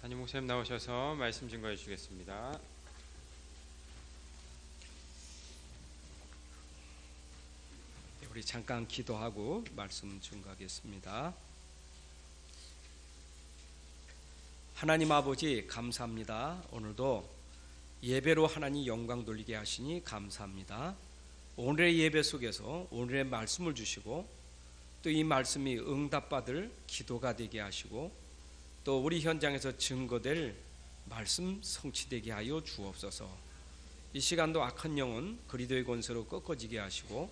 담임 목사님 나오셔서 말씀 증거해 주시겠습니다. 우리 잠깐 기도하고 말씀 증거하겠습니다. 하나님 아버지 감사합니다. 오늘도 예배로 하나님 영광 돌리게 하시니 감사합니다. 오늘의 예배 속에서 오늘의 말씀을 주시고 또 이 말씀이 응답받을 기도가 되게 하시고 또 우리 현장에서 증거될 말씀 성취되게 하여 주옵소서. 이 시간도 악한 영은 그리스도의 권세로 꺾어지게 하시고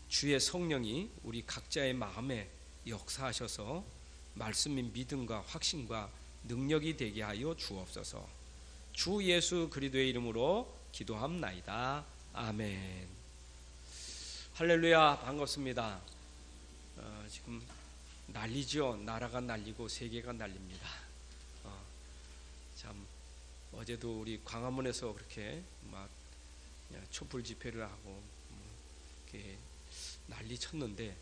주의 성령이 우리 각자의 마음에 역사하셔서 말씀인 믿음과 확신과 능력이 되게 하여 주옵소서. 주 예수 그리스도의 이름으로 기도합나이다. 아멘. 할렐루야. 반갑습니다. 지금 난리죠. 나라가 날리고 세계가 날립니다. 참 어제도 우리 광화문에서 그렇게 막 촛불 집회를 하고 이렇게 난리 쳤는데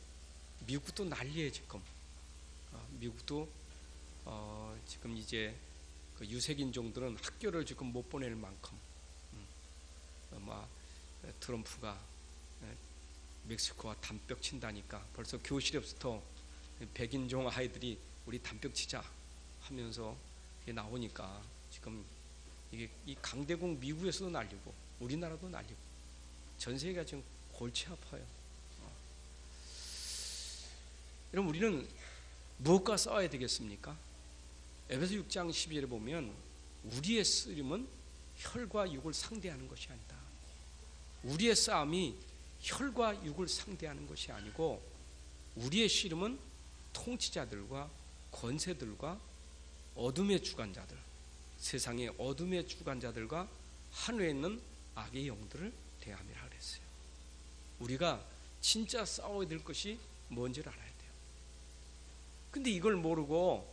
미국도 난리예요 지금. 미국도 지금 이제 그 유색인종들은 학교를 지금 못 보낼 만큼 막 트럼프가 멕시코와 담벼 친다니까 벌써 교실에부터 백인종 아이들이 우리 담벼 치자 하면서 나오니까 지금 이게 이 강대국 미국에서도 날리고 우리나라도 날리고 전 세계가 지금 골치 아파요. 여러분 우리는 무엇과 싸워야 되겠습니까? 에베소 6장 12절에 보면 우리의 쓰림은 혈과 육을 상대하는 것이 아니다. 우리의 싸움이 혈과 육을 상대하는 것이 아니고 우리의 씨름은 통치자들과 권세들과 어둠의 주관자들, 세상의 어둠의 주관자들과 하늘에 있는 악의 영들을 대함이라 그랬어요. 우리가 진짜 싸워야 될 것이 뭔지를 알아야 돼요. 근데 이걸 모르고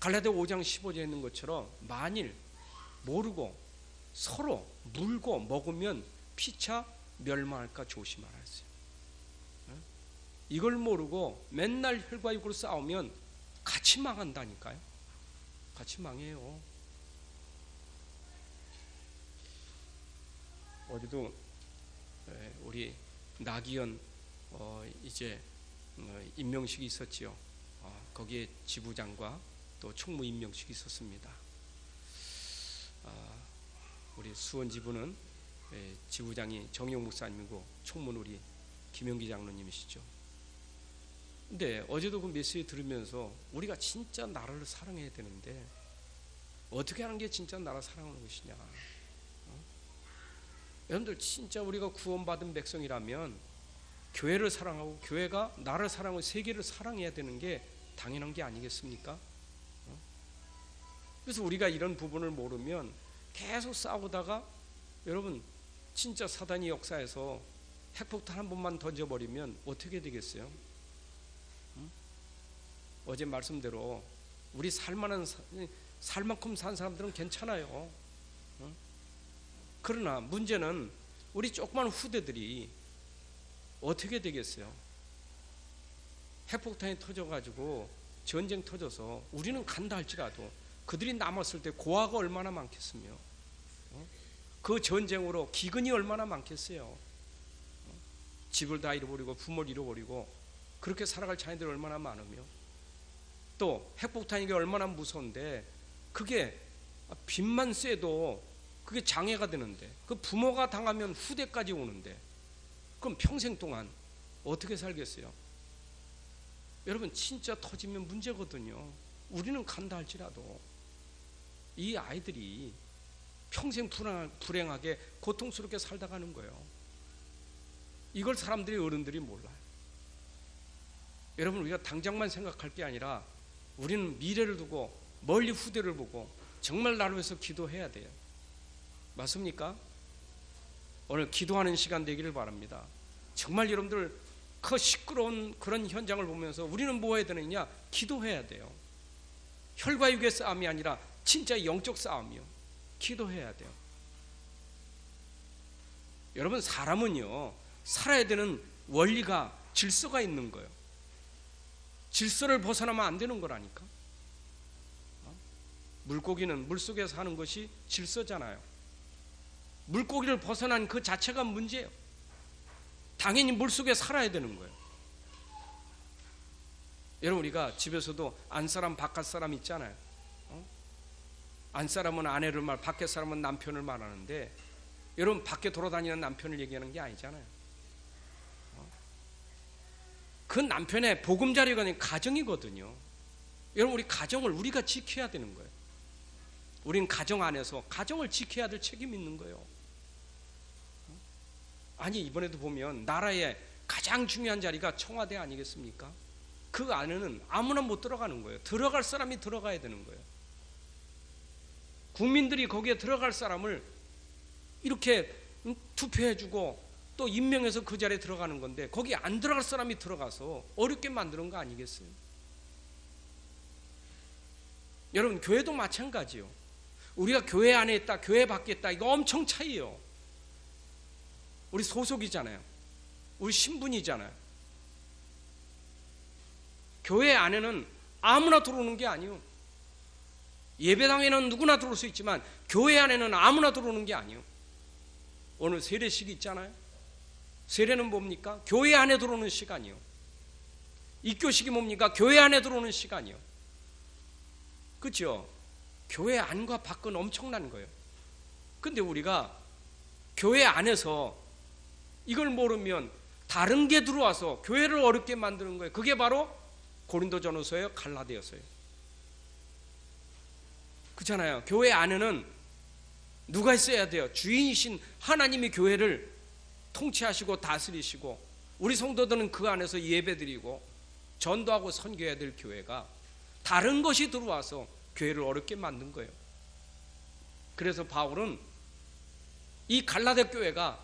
갈라디아 5장 15절에 있는 것처럼 만일 모르고 서로 물고 먹으면 피차 멸망할까 조심하라 했어요. 이걸 모르고 맨날 혈과 육으로 싸우면 같이 망한다니까요. 같이 망해요. 어제도 우리 나기현 이제 임명식이 있었지요. 거기에 지부장과 또 총무 임명식이 있었습니다. 우리 수원 지부는 지부장이 정용 목사님이고 총무는 우리 김영기 장로님이시죠. 근데 어제도 그 메시지 들으면서 우리가 진짜 나라를 사랑해야 되는데 어떻게 하는 게 진짜 나라 사랑하는 것이냐. 여러분들 진짜 우리가 구원받은 백성이라면 교회를 사랑하고 교회가 나를 사랑하고 세계를 사랑해야 되는 게 당연한 게 아니겠습니까? 그래서 우리가 이런 부분을 모르면 계속 싸우다가 여러분 진짜 사단이 역사에서 핵폭탄 한 번만 던져버리면 어떻게 되겠어요? 어제 말씀대로 우리 살만큼 산 사람들은 괜찮아요. 그러나 문제는 우리 조그만 후대들이 어떻게 되겠어요? 핵폭탄이 터져가지고 전쟁 터져서 우리는 간다 할지라도 그들이 남았을 때 고아가 얼마나 많겠으며 그 전쟁으로 기근이 얼마나 많겠어요. 집을 다 잃어버리고 부모를 잃어버리고 그렇게 살아갈 자녀들이 얼마나 많으며 또 핵폭탄이 얼마나 무서운데 그게 빚만 쎄도 그게 장애가 되는데 그 부모가 당하면 후대까지 오는데 그럼 평생 동안 어떻게 살겠어요? 여러분 진짜 터지면 문제거든요. 우리는 간다 할지라도 이 아이들이 평생 불행하게 고통스럽게 살다 가는 거예요. 이걸 사람들이 어른들이 몰라요. 여러분 우리가 당장만 생각할 게 아니라 우리는 미래를 두고 멀리 후대를 보고 정말 나를 위해서 기도해야 돼요. 맞습니까? 오늘 기도하는 시간 되기를 바랍니다. 정말 여러분들 그 시끄러운 그런 현장을 보면서 우리는 뭐 해야 되느냐? 기도해야 돼요. 혈과 육의 싸움이 아니라 진짜 영적 싸움이요. 기도해야 돼요. 여러분 사람은요 살아야 되는 원리가 질서가 있는 거예요. 질서를 벗어나면 안 되는 거라니까. 물고기는 물속에 사는 것이 질서잖아요. 물고기를 벗어난 그 자체가 문제예요. 당연히 물속에 살아야 되는 거예요. 여러분, 우리가 집에서도 안사람 바깥 사람 있잖아요. 안사람은 아내를 말, 밖에 사람은 남편을 말하는데, 여러분, 밖에 돌아다니는 남편을 얘기하는 게 아니잖아요. 그 남편의 보금자리가 아닌 가정이거든요. 여러분, 우리 가정을 우리가 지켜야 되는 거예요. 우리는 가정 안에서 가정을 지켜야 될 책임이 있는 거예요. 아니, 이번에도 보면 나라의 가장 중요한 자리가 청와대 아니겠습니까? 그 안에는 아무나 못 들어가는 거예요. 들어갈 사람이 들어가야 되는 거예요. 국민들이 거기에 들어갈 사람을 이렇게 투표해주고 또 임명해서 그 자리에 들어가는 건데, 거기 안 들어갈 사람이 들어가서 어렵게 만드는 거 아니겠어요? 여러분, 교회도 마찬가지요. 우리가 교회 안에 있다, 교회 밖에 있다, 이거 엄청 차이요. 우리 소속이잖아요. 우리 신분이잖아요. 교회 안에는 아무나 들어오는 게 아니요. 예배당에는 누구나 들어올 수 있지만 교회 안에는 아무나 들어오는 게 아니요. 오늘 세례식이 있잖아요. 세례는 뭡니까? 교회 안에 들어오는 시간이요. 입교식이 뭡니까? 교회 안에 들어오는 시간이요. 그렇죠? 교회 안과 밖은 엄청난 거예요. 근데 우리가 교회 안에서 이걸 모르면 다른 게 들어와서 교회를 어렵게 만드는 거예요. 그게 바로 고린도전후서예요, 갈라디아서예요. 그렇잖아요. 교회 안에는 누가 있어야 돼요? 주인이신 하나님이 교회를 통치하시고 다스리시고, 우리 성도들은 그 안에서 예배드리고 전도하고 선교해야 될 교회가 다른 것이 들어와서 교회를 어렵게 만든 거예요. 그래서 바울은 이 갈라디아 교회가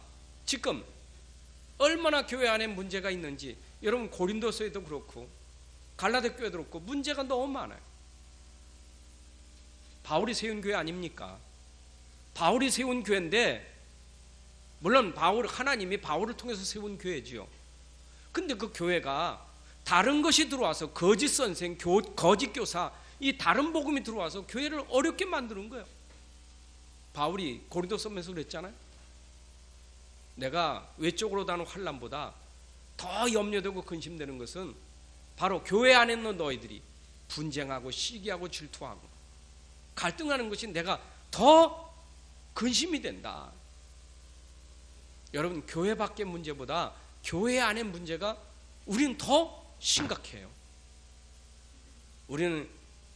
지금 얼마나 교회 안에 문제가 있는지, 여러분 고린도서에도 그렇고 갈라디아 교회도 그렇고 문제가 너무 많아요. 바울이 세운 교회 아닙니까? 바울이 세운 교회인데, 물론 하나님이 바울을 통해서 세운 교회지요. 근데 그 교회가 다른 것이 들어와서 거짓 선생, 거짓 교사, 이 다른 복음이 들어와서 교회를 어렵게 만드는 거예요. 바울이 고린도서면서 그랬잖아요. 내가 외적으로 다는 환난보다 더 염려되고 근심되는 것은 바로 교회 안에 있는 너희들이 분쟁하고 시기하고 질투하고 갈등하는 것이 내가 더 근심이 된다. 여러분, 교회 밖의 문제보다 교회 안의 문제가 우리는 더 심각해요. 우리는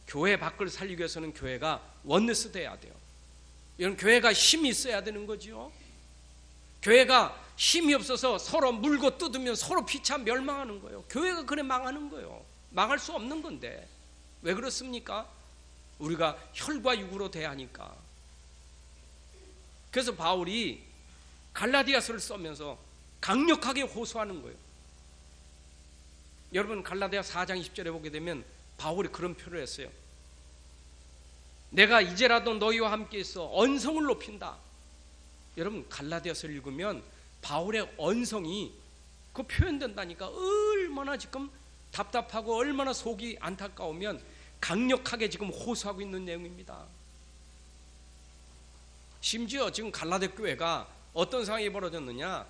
교회 밖을 살리기 위해서는 교회가 원네스 돼야 돼요. 이런 교회가 힘이 있어야 되는 거지요. 교회가 힘이 없어서 서로 물고 뜯으면 서로 피차 멸망하는 거예요. 교회가 그래 망하는 거예요. 망할 수 없는 건데 왜 그렇습니까? 우리가 혈과 육으로 대하니까. 그래서 바울이 갈라디아서를 쓰면서 강력하게 호소하는 거예요. 여러분, 갈라디아 4장 20절에 보게 되면 바울이 그런 표를 했어요. 내가 이제라도 너희와 함께 있어 언성을 높인다. 여러분, 갈라디아서를 읽으면 바울의 언성이 그 표현된다니까. 얼마나 지금 답답하고 얼마나 속이 안타까우면 강력하게 지금 호소하고 있는 내용입니다. 심지어 지금 갈라디아 교회가 어떤 상황이 벌어졌느냐?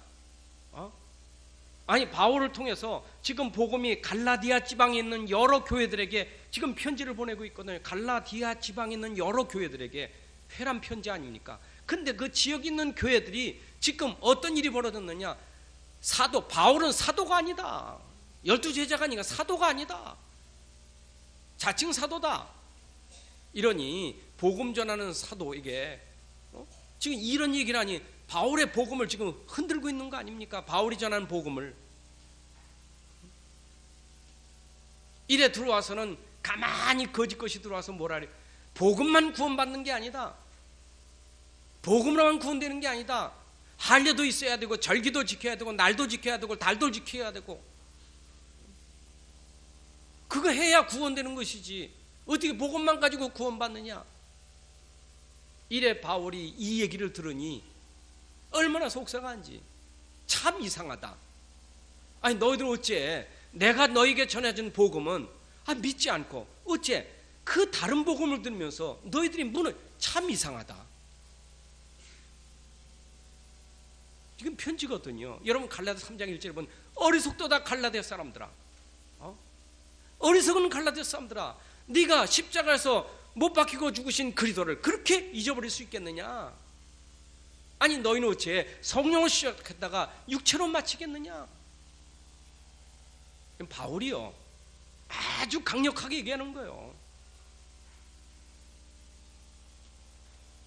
아니, 바울을 통해서 지금 복음이 갈라디아 지방에 있는 여러 교회들에게 지금 편지를 보내고 있거든요. 갈라디아 지방에 있는 여러 교회들에게 회람 편지 아닙니까? 근데 그 지역에 있는 교회들이 지금 어떤 일이 벌어졌느냐? 바울은 사도가 아니다. 12제자가 아니라 사도가 아니다. 자칭 사도다. 이러니 복음 전하는 사도에게 지금 이런 얘기를 하니 바울의 복음을 지금 흔들고 있는 거 아닙니까? 바울이 전하는 복음을. 이래 들어와서는 가만히 거짓 것이 들어와서 뭐라 그래? 복음만 구원받는 게 아니다. 복음으로만 구원되는 게 아니다. 할례도 있어야 되고 절기도 지켜야 되고 날도 지켜야 되고 달도 지켜야 되고, 그거 해야 구원되는 것이지 어떻게 복음만 가지고 구원받느냐. 이래 바울이 이 얘기를 들으니 얼마나 속상한지. 참 이상하다. 아니, 너희들 어째 내가 너에게 전해준 복음은 믿지 않고 어째 그 다른 복음을 들으면서 너희들이 참 이상하다. 지금 편지거든요. 여러분 갈라디아 3장 1절에 보면 어리석도다 갈라디아 사람들아. 어리석은 갈라디아 사람들아. 네가 십자가에서 못 박히고 죽으신 그리스도를 그렇게 잊어버릴 수 있겠느냐? 아니 너희는 어째 성령을 시작했다가 육체로 마치겠느냐? 바울이요 아주 강력하게 얘기하는 거예요.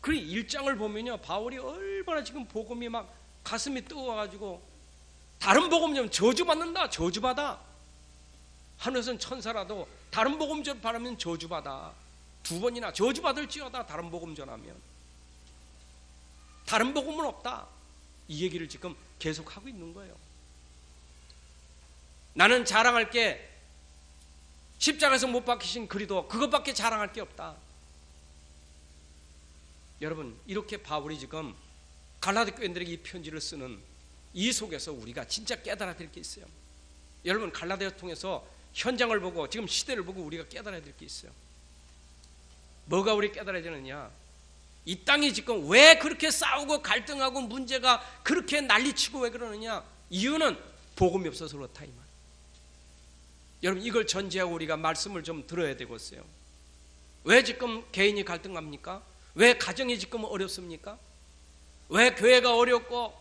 그리고 1장을 보면요 바울이 얼마나 지금 복음이 막 가슴이 뜨거워가지고 다른 복음 좀 저주받는다. 저주받아. 하늘에서는 천사라도 다른 복음 전하면 저주받아. 2번이나 저주받을지어다. 다른 복음 전하면. 다른 복음은 없다. 이 얘기를 지금 계속하고 있는 거예요. 나는 자랑할 게 십자가에서 못 박히신 그리스도 그것밖에 자랑할 게 없다. 여러분 이렇게 바울이 지금 갈라디아 교인들에게 이 편지를 쓰는 이 속에서 우리가 진짜 깨달아야 될 게 있어요. 여러분 갈라디아 통해서 현장을 보고 지금 시대를 보고 우리가 깨달아야 될 게 있어요. 뭐가 우리 깨달아야 되느냐? 이 땅이 지금 왜 그렇게 싸우고 갈등하고 문제가 그렇게 난리치고 왜 그러느냐? 이유는 복음이 없어서 그렇다 이 말. 여러분 이걸 전제하고 우리가 말씀을 좀 들어야 되겠어요. 왜 지금 개인이 갈등합니까? 왜 가정이 지금 어렵습니까? 왜 교회가 어렵고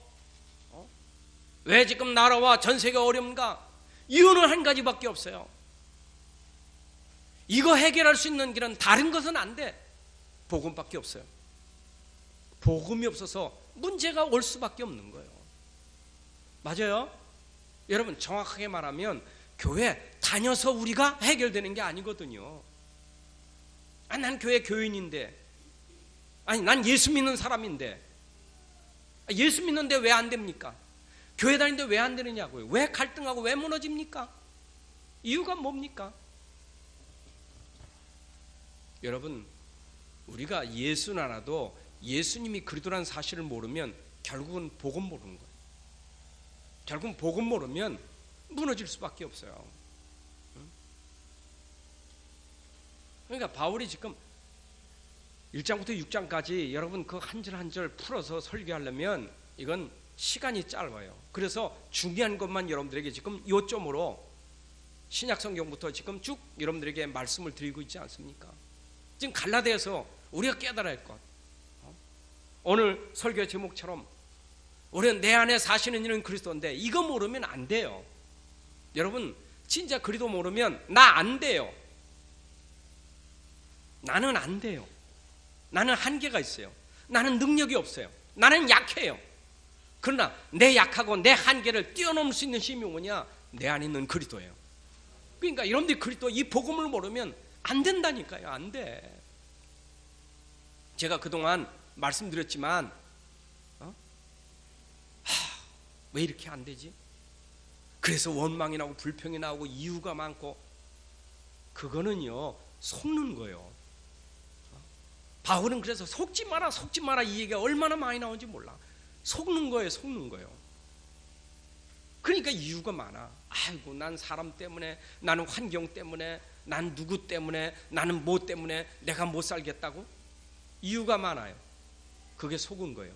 왜 지금 나라와 전 세계가 어렵는가? 이유는 한 가지밖에 없어요. 이거 해결할 수 있는 길은 다른 것은 안 돼. 복음밖에 없어요. 복음이 없어서 문제가 올 수밖에 없는 거예요. 맞아요? 여러분 정확하게 말하면 교회 다녀서 우리가 해결되는 게 아니거든요. 난 교회 교인인데, 아니 난 예수 믿는 사람인데, 예수 믿는데 왜 안 됩니까? 교회 다니는데 왜 안 되느냐고요? 왜 갈등하고 왜 무너집니까? 이유가 뭡니까? 여러분 우리가 예수는 알아도 예수님이 그리스도라는 사실을 모르면 결국은 복음 모르는 거예요. 결국은 복음 모르면 무너질 수밖에 없어요. 그러니까 바울이 지금 1장부터 6장까지 여러분 그 한 절 한 절 풀어서 설교하려면 이건 시간이 짧아요. 그래서 중요한 것만 여러분들에게 지금 요점으로 신약 성경부터 지금 쭉 여러분들에게 말씀을 드리고 있지 않습니까? 지금 갈라디아에서 우리가 깨달아야 할 것, 오늘 설교 제목처럼 우리는 내 안에 사시는 이는 그리스도인데 이거 모르면 안 돼요. 여러분 진짜 그리스도 모르면 나 안 돼요. 나는 안 돼요. 나는 한계가 있어요. 나는 능력이 없어요. 나는 약해요. 그러나 내 약하고 내 한계를 뛰어넘을 수 있는 힘이 뭐냐? 내 안에 있는 그리스도예요. 그러니까 여러분들이 그리스도 이 복음을 모르면 안 된다니까요. 안 돼. 제가 그동안 말씀드렸지만 왜 이렇게 안 되지? 그래서 원망이 나고 불평이 나오고 이유가 많고, 그거는요 속는 거예요. 바울은 그래서 속지 마라 속지 마라 이 얘기가 얼마나 많이 나오는지 몰라. 속는 거예요. 속는 거예요. 그러니까 이유가 많아. 아이고 난 사람 때문에, 나는 환경 때문에, 난 누구 때문에, 나는 뭐 때문에 내가 못 살겠다고? 이유가 많아요. 그게 속은 거예요.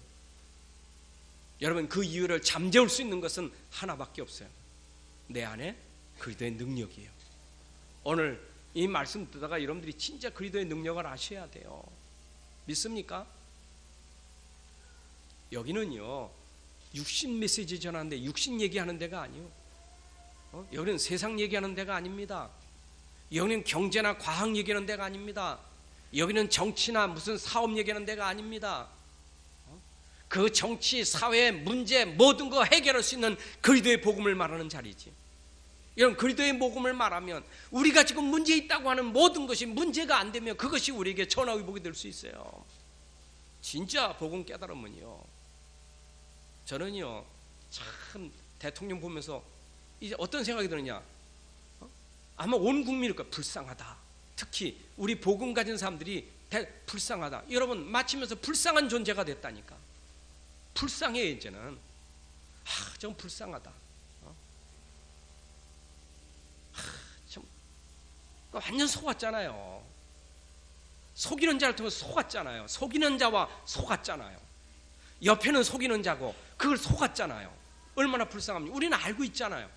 여러분 그 이유를 잠재울 수 있는 것은 하나밖에 없어요. 내 안에 그리스도의 능력이에요. 오늘 이 말씀 듣다가 여러분들이 진짜 그리스도의 능력을 아셔야 돼요. 믿습니까? 여기는요 육신 메시지 전하는데 육신 얘기하는 데가 아니에요. 여기는 세상 얘기하는 데가 아닙니다. 여기는 경제나 과학 얘기하는 데가 아닙니다. 여기는 정치나 무슨 사업 얘기하는 데가 아닙니다. 그 정치, 사회, 문제 모든 거 해결할 수 있는 그리스도의 복음을 말하는 자리지. 여러분 그리스도의 복음을 말하면 우리가 지금 문제 있다고 하는 모든 것이 문제가 안 되면 그것이 우리에게 전화위복이 될 수 있어요. 진짜 복음 깨달으면요, 저는요 참 대통령 보면서 이제 어떤 생각이 드느냐, 아마 온 국민일 거야. 불쌍하다. 특히 우리 복음 가진 사람들이 불쌍하다. 여러분 마치면서 불쌍한 존재가 됐다니까. 불쌍해. 이제는 좀 불쌍하다. 참 완전 속았잖아요. 속이는 자를 통해서 속았잖아요. 속이는 자와 속았잖아요. 옆에는 속이는 자고 그걸 속았잖아요. 얼마나 불쌍합니까? 우리는 알고 있잖아요.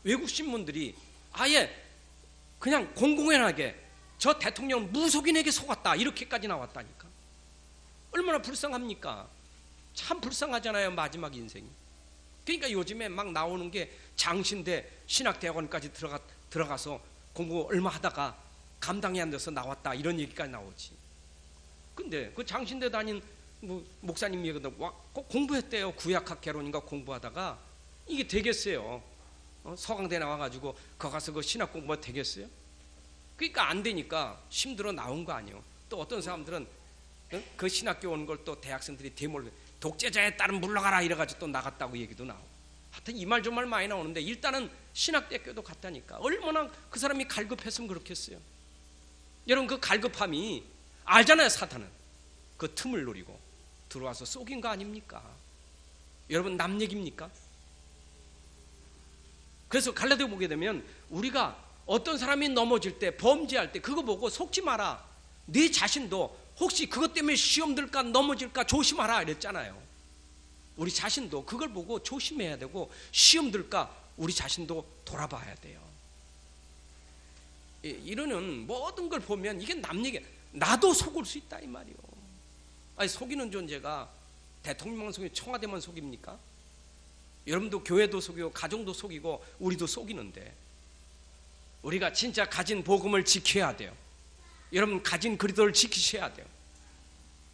외국 신문들이 아예 그냥 공공연하게 저 대통령 무속인에게 속았다 이렇게까지 나왔다니까. 얼마나 불쌍합니까? 참 불쌍하잖아요. 마지막 인생이. 그러니까 요즘에 막 나오는 게 장신대 신학대학원까지 들어가서 공부 얼마 하다가 감당이 안 돼서 나왔다 이런 얘기까지 나오지. 근데 그 장신대 다닌 목사님 얘기도 꼭 공부했대요. 구약학 개론인가 공부하다가 이게 되겠어요? 서강대 나와가지고 거 가서 그 신학 공부가 되겠어요? 그러니까 안 되니까 힘들어 나온 거 아니에요. 또 어떤 사람들은 그 신학교 오는 걸 또 대학생들이 대몰 독재자에 따른 물러가라 이래가지고 또 나갔다고 얘기도 나오고. 하여튼 이 말 저 말 많이 나오는데 일단은 신학대학교도 갔다니까. 얼마나 그 사람이 갈급했으면 그렇겠어요. 여러분 그 갈급함이 알잖아요. 사탄은 그 틈을 노리고 들어와서 속인 거 아닙니까? 여러분 남 얘기입니까? 그래서 갈라디아 보게 되면 우리가 어떤 사람이 넘어질 때 범죄할 때 그거 보고 속지 마라. 네 자신도 혹시 그것 때문에 시험 들까 넘어질까 조심하라 이랬잖아요. 우리 자신도 그걸 보고 조심해야 되고 시험 들까 우리 자신도 돌아봐야 돼요. 이러는 모든 걸 보면 이게 남 얘기, 나도 속을 수 있다 이 말이요. 아니 속이는 존재가 대통령만 속이고 청와대만 속입니까? 여러분도 교회도 속이고 가정도 속이고 우리도 속이는데 우리가 진짜 가진 복음을 지켜야 돼요. 여러분 가진 그리스도를 지키셔야 돼요.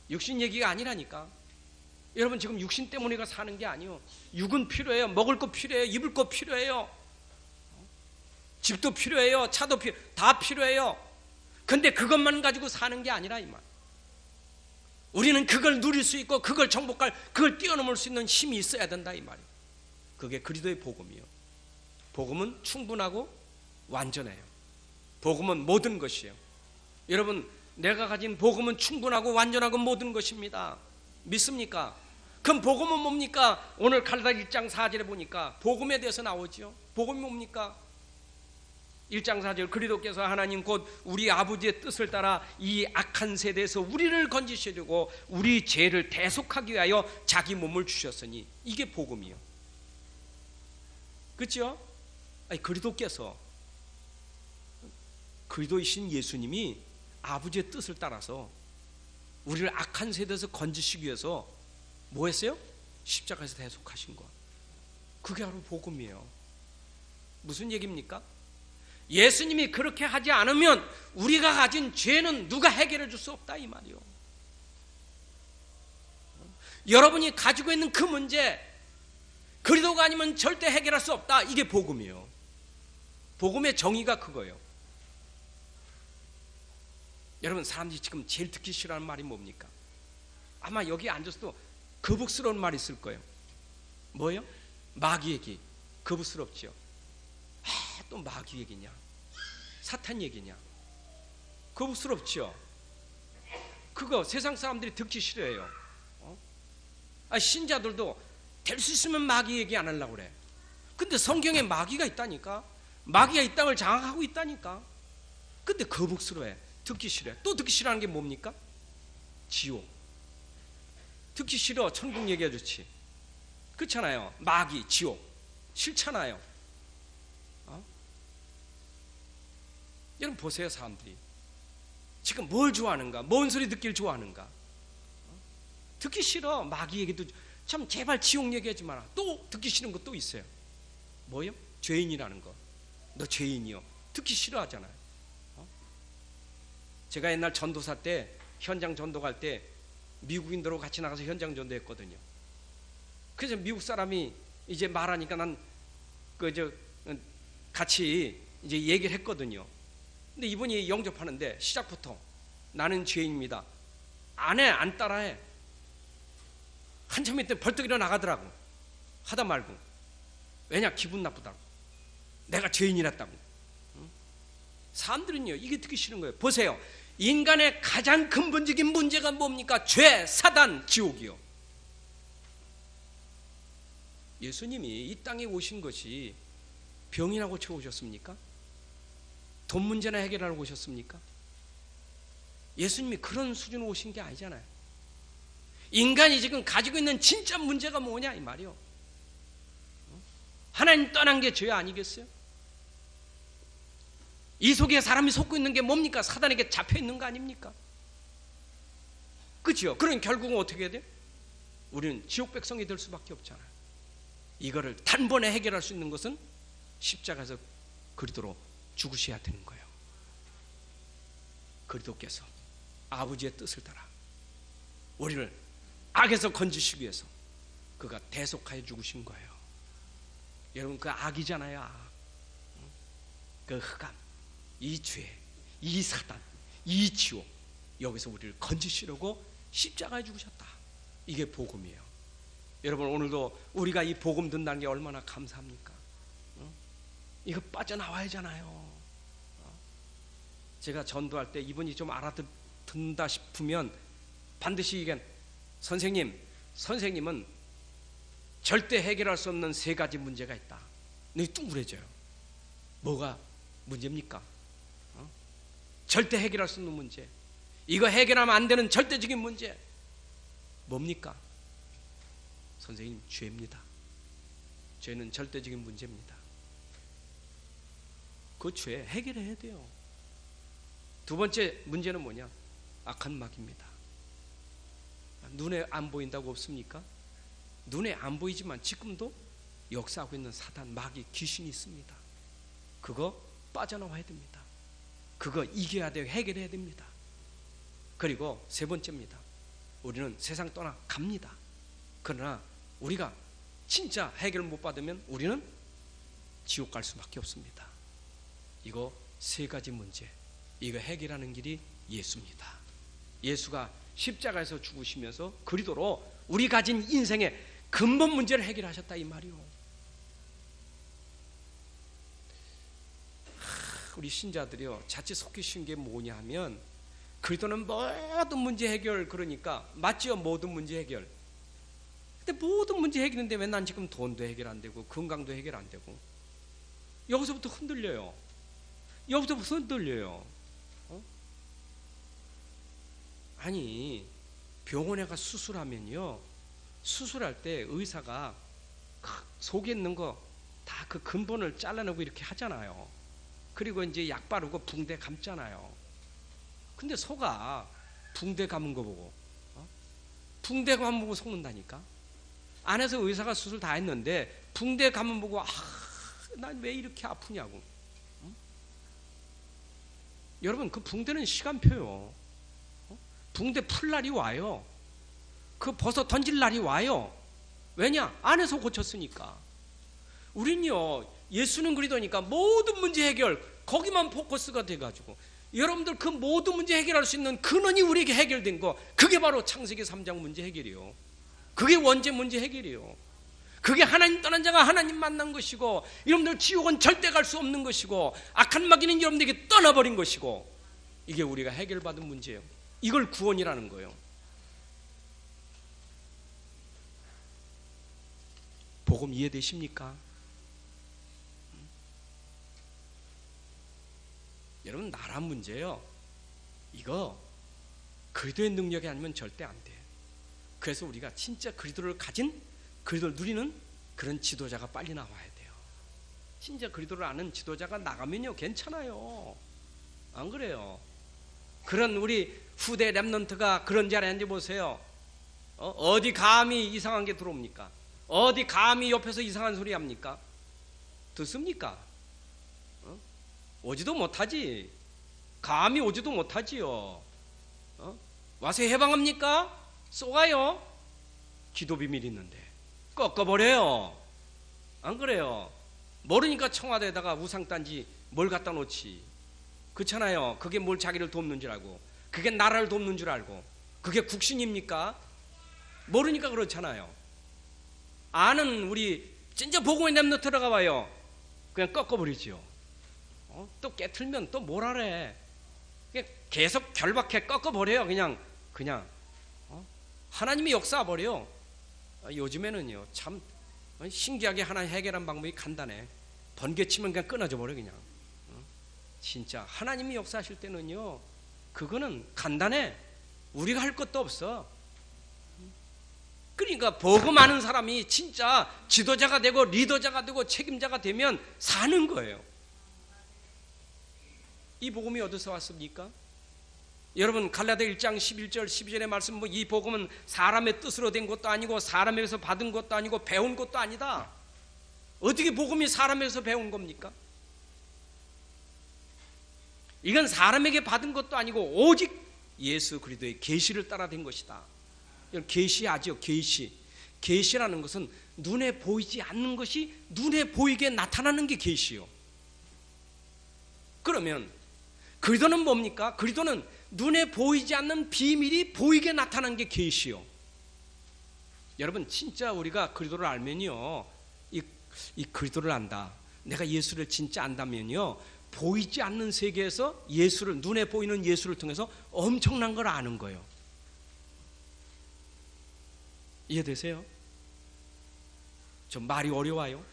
육신 얘기가 아니라니까. 여러분 지금 육신 때문에 사는 게 아니에요. 육은 필요해요. 먹을 거 필요해요. 입을 거 필요해요. 집도 필요해요. 차도 다 필요해요. 근데 그것만 가지고 사는 게 아니라 이 말. 우리는 그걸 누릴 수 있고 그걸 정복할 그걸 뛰어넘을 수 있는 힘이 있어야 된다 이 말이에요. 그게 그리스도의 복음이요. 복음은 충분하고 완전해요. 복음은 모든 것이에요. 여러분 내가 가진 복음은 충분하고 완전하고 모든 것입니다. 믿습니까? 그럼 복음은 뭡니까? 오늘 갈라디아 1장 4절에 보니까 복음에 대해서 나오죠. 복음이 뭡니까? 1장 4절 그리스도께서 하나님 곧 우리 아버지의 뜻을 따라 이 악한 세대에서 우리를 건지시려고 우리 죄를 대속하기 위하여 자기 몸을 주셨으니 이게 복음이요. 그렇죠? 아니 그리스도께서 그리스도이신 예수님이 아버지의 뜻을 따라서 우리를 악한 세대에서 건지시기 위해서 뭐 했어요? 십자가에서 대속하신 것. 그게 바로 복음이에요. 무슨 얘기입니까? 예수님이 그렇게 하지 않으면 우리가 가진 죄는 누가 해결해 줄 수 없다 이 말이요. 여러분이 가지고 있는 그 문제 그리스도가 아니면 절대 해결할 수 없다. 이게 복음이에요. 복음의 정의가 그거예요. 여러분 사람들이 지금 제일 듣기 싫어하는 말이 뭡니까? 아마 여기 앉아서도 거북스러운 말이 있을 거예요. 뭐예요? 마귀 얘기. 거북스럽지요. 또 마귀 얘기냐? 사탄 얘기냐? 거북스럽지요. 그거 세상 사람들이 듣기 싫어해요. 신자들도 될 수 있으면 마귀 얘기 안 하려고 그래. 근데 성경에 마귀가 있다니까. 마귀가 이 땅을 장악하고 있다니까. 근데 거북스러워해. 듣기 싫어해. 또 듣기 싫어하는 게 뭡니까? 지옥. 듣기 싫어. 천국 얘기해 좋지. 그렇잖아요. 마귀, 지옥. 싫잖아요. 여러분 보세요. 사람들이 지금 뭘 좋아하는가? 뭔 소리 듣길 좋아하는가? 듣기 싫어. 마귀 얘기도 참 제발 지옥 얘기하지 마라. 또 듣기 싫은 것도 있어요. 뭐요? 죄인이라는 거. 너 죄인이요. 듣기 싫어하잖아요. 제가 옛날 전도사 때 현장 전도 갈 때 미국인들하고 같이 나가서 현장 전도했거든요. 그래서 미국 사람이 이제 말하니까 난 같이 이제 얘기를 했거든요. 근데 이분이 영접하는데 시작부터 나는 죄인입니다. 안 해, 안 따라해. 한참 있더니 벌떡 일어나가더라고. 하다 말고. 왜냐? 기분 나쁘다고. 내가 죄인이랬다고. 사람들은요 이게 듣기 싫은 거예요. 보세요. 인간의 가장 근본적인 문제가 뭡니까? 죄, 사단, 지옥이요. 예수님이 이 땅에 오신 것이 병이나 고쳐 오셨습니까? 돈 문제나 해결하러 오셨습니까? 예수님이 그런 수준으로 오신 게 아니잖아요. 인간이 지금 가지고 있는 진짜 문제가 뭐냐 이 말이요. 하나님 떠난 게 죄 아니겠어요? 이 속에 사람이 속고 있는 게 뭡니까? 사단에게 잡혀 있는 거 아닙니까? 그렇죠? 그럼 결국은 어떻게 해야 돼요? 우리는 지옥 백성이 될 수밖에 없잖아요. 이거를 단번에 해결할 수 있는 것은 십자가에서 그리스도로 죽으셔야 되는 거예요. 그리스도께서 아버지의 뜻을 따라 우리를 악에서 건지시기 위해서 그가 대속하여 죽으신 거예요. 여러분, 그 악이잖아요. 악. 그 흑암, 이 죄, 이 사단, 이 지옥, 여기서 우리를 건지시려고 십자가에 죽으셨다. 이게 복음이에요. 여러분, 오늘도 우리가 이 복음 듣는다는 게 얼마나 감사합니까? 이거 빠져나와야 하잖아요. 제가 전도할 때 이분이 좀 알아듣는다 싶으면 반드시 이게 선생님은 절대 해결할 수 없는 세 가지 문제가 있다. 눈이 둥그레져요. 뭐가 문제입니까? 절대 해결할 수 없는 문제. 이거 해결하면 안 되는 절대적인 문제. 뭡니까? 선생님, 죄입니다. 죄는 절대적인 문제입니다. 그 죄 해결해야 돼요. 두 번째 문제는 뭐냐? 악한 마귀입니다. 눈에 안 보인다고 없습니까? 눈에 안 보이지만 지금도 역사하고 있는 사단, 마귀, 귀신이 있습니다. 그거 빠져나와야 됩니다. 그거 이겨야 돼요. 해결해야 됩니다. 그리고 세 번째입니다. 우리는 세상 떠나 갑니다. 그러나 우리가 진짜 해결 못 받으면 우리는 지옥 갈 수밖에 없습니다. 이거 세 가지 문제, 이거 해결하는 길이 예수입니다. 예수가 십자가에서 죽으시면서 그리스도로 우리 가진 인생의 근본 문제를 해결하셨다 이 말이요. 우리 신자들이요, 자칫 속기 쉬운 게 뭐냐 하면 그리스도는 모든 문제 해결, 그러니까 맞지요? 모든 문제 해결. 근데 모든 문제 해결인데 왜 난 지금 돈도 해결 안 되고 건강도 해결 안 되고, 여기서부터 흔들려요. 여기서부터 흔들려요. 아니, 병원에 가 수술하면요, 수술할 때 의사가 속에 있는 거 다 그 근본을 잘라내고 이렇게 하잖아요. 그리고 이제 약 바르고 붕대 감잖아요. 근데 속아 붕대 감은 거 보고 붕대 감은 보고 속는다니까. 안에서 의사가 수술 다 했는데 붕대 감은 보고 난 왜 이렇게 아프냐고. 여러분, 그 붕대는 시간표요. 붕대 풀 날이 와요. 그 벗어 던질 날이 와요. 왜냐? 안에서 고쳤으니까. 우린요, 예수는 그리스도니까 모든 문제 해결, 거기만 포커스가 돼가지고, 여러분들 그 모든 문제 해결할 수 있는 근원이 우리에게 해결된 거, 그게 바로 창세기 3장 문제 해결이요. 그게 원죄 문제 해결이요. 그게 하나님 떠난 자가 하나님 만난 것이고, 여러분들 지옥은 절대 갈 수 없는 것이고, 악한 마귀는 여러분들에게 떠나버린 것이고, 이게 우리가 해결받은 문제예요. 이걸 구원이라는 거예요. 복음 이해되십니까? 여러분, 나라 문제요, 이거 그리스도의 능력이 아니면 절대 안 돼. 그래서 우리가 진짜 그리스도를 가진, 그리스도를 누리는 그런 지도자가 빨리 나와야 돼요. 진짜 그리스도를 아는 지도자가 나가면요 괜찮아요. 안 그래요? 그런 우리 후대 렘넌트가 그런 자리에 앉아보세요. 어디 감히 이상한 게 들어옵니까? 어디 감히 옆에서 이상한 소리 합니까? 듣습니까? 오지도 못하지. 감히 오지도 못하지요. 와서 해방합니까? 쏘가요? 기도 비밀 있는데 꺾어버려요. 안 그래요? 모르니까 청와대에다가 우상단지 뭘 갖다 놓지. 그렇잖아요. 그게 뭘 자기를 돕는 줄 알고, 그게 나라를 돕는 줄 알고, 그게 국신입니까? 모르니까 그렇잖아요. 아는 우리 진짜 복음의 렘넌트 들어가 봐요. 그냥 꺾어버리지요. 또 깨틀면 또 뭘 하래. 계속 결박해 꺾어버려요. 그냥 하나님이 역사버려요. 요즘에는요 참 신기하게 하나님 해결한 방법이 간단해. 번개치면 그냥 끊어져 버려. 그냥 진짜 하나님이 역사하실 때는요 그거는 간단해. 우리가 할 것도 없어. 그러니까 복음하는 사람이 진짜 지도자가 되고 리더자가 되고 책임자가 되면 사는 거예요. 이 복음이 어디서 왔습니까? 여러분 갈라디아 1장 11절 12절의 말씀, 이 복음은 사람의 뜻으로 된 것도 아니고 사람에게서 받은 것도 아니고 배운 것도 아니다. 어떻게 복음이 사람에게서 배운 겁니까? 이건 사람에게 받은 것도 아니고 오직 예수 그리스도의 계시를 따라 된 것이다. 이건 계시하죠. 계시라는 것은 눈에 보이지 않는 것이 눈에 보이게 나타나는 게 계시요. 그러면 그리스도는 뭡니까? 그리스도는 눈에 보이지 않는 비밀이 보이게 나타난 게 계시요. 여러분 진짜 우리가 그리스도를 알면요, 이 그리스도를 안다, 내가 예수를 진짜 안다면요, 보이지 않는 세계에서 예수를, 눈에 보이는 예수를 통해서 엄청난 걸 아는 거예요. 이해되세요? 좀 말이 어려워요.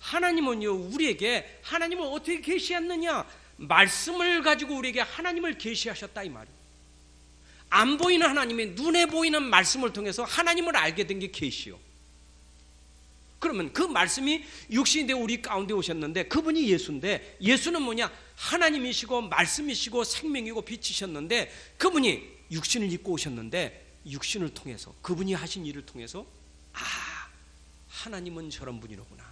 하나님은요, 우리에게 하나님을 어떻게 계시했느냐? 말씀을 가지고 우리에게 하나님을 계시하셨다 이 말이에요. 안 보이는 하나님의 눈에 보이는 말씀을 통해서 하나님을 알게 된 게 계시요. 그러면 그 말씀이 육신이 되어 우리 가운데 오셨는데 그분이 예수인데, 예수는 뭐냐? 하나님이시고 말씀이시고 생명이고 빛이셨는데 그분이 육신을 입고 오셨는데 육신을 통해서, 그분이 하신 일을 통해서 하나님은 저런 분이로구나,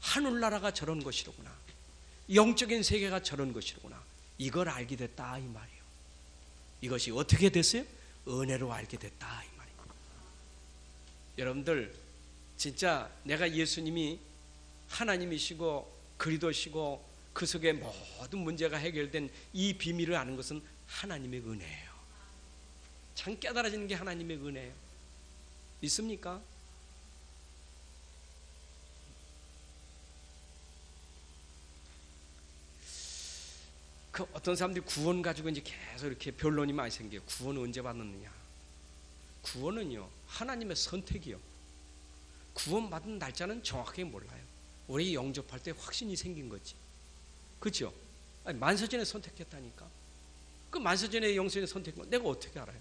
하늘나라가 저런 것이로구나, 영적인 세계가 저런 것이로구나, 이걸 알게 됐다 이 말이에요. 이것이 어떻게 됐어요? 은혜로 알게 됐다 이 말이에요. 여러분들 진짜 내가 예수님이 하나님이시고 그리스도시고 그 속에 모든 문제가 해결된 이 비밀을 아는 것은 하나님의 은혜예요. 참 깨달아지는 게 하나님의 은혜예요. 믿습니까? 그 어떤 사람들이 구원 가지고 이제 계속 이렇게 변론이 많이 생겨요. 구원은 언제 받느냐? 구원은요, 하나님의 선택이요. 구원받은 날짜는 정확하게 몰라요. 우리 영접할 때 확신이 생긴 거지. 그렇죠? 만세전에 선택했다니까. 그 만세전에 영생에 선택한 거 내가 어떻게 알아요?